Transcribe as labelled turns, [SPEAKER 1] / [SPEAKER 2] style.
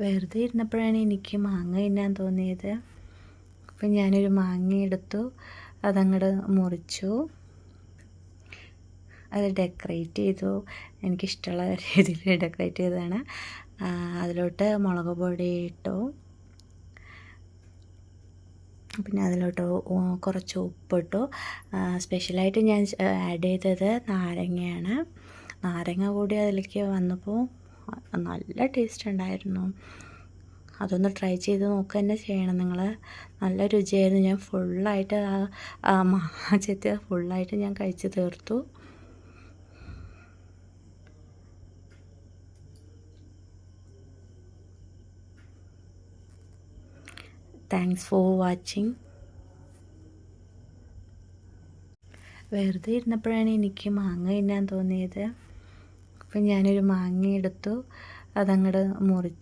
[SPEAKER 1] വെറുതെ ഇരുന്നപ്പോഴാണ് എനിക്ക് മാങ്ങ തിന്നാൻ തോന്നിയത്. അപ്പം ഞാനൊരു മാങ്ങ എടുത്തു, അതങ്ങോട്ട് മുറിച്ചു, അത് ഡെക്കറേറ്റ് ചെയ്തു. എനിക്കിഷ്ടമുള്ള രീതിയിൽ ഡെക്കറേറ്റ് ചെയ്തതാണ്. അതിലോട്ട് മുളക് പൊടി ഇട്ടു, പിന്നെ അതിലോട്ട് കുറച്ച് ഉപ്പിട്ടു. സ്പെഷ്യലായിട്ട് ഞാൻ ആഡ് ചെയ്തത് നാരങ്ങയാണ്. നാരങ്ങ കൂടി അതിലേക്ക് വന്നപ്പോൾ നല്ല ടേസ്റ്റ് ഉണ്ടായിരുന്നു. അതൊന്ന് ട്രൈ ചെയ്ത് നോക്കുക തന്നെ ചെയ്യണം നിങ്ങൾ. നല്ല രുചിയായിരുന്നു. ഞാൻ ഫുള്ളായിട്ട് മാങ്ങ ചെത്തി ഫുള്ളായിട്ട് ഞാൻ കഴിച്ച് തീർത്തു. Thanks for watching. വെറുതെ ഇരുന്നപ്പോഴാണ് എനിക്ക് മാങ്ങ തിന്നാൻ തോന്നിയത്. അപ്പം ഞാനൊരു മാങ്ങ എടുത്തു, അതങ്ങോട്ട് മുറിച്ചു.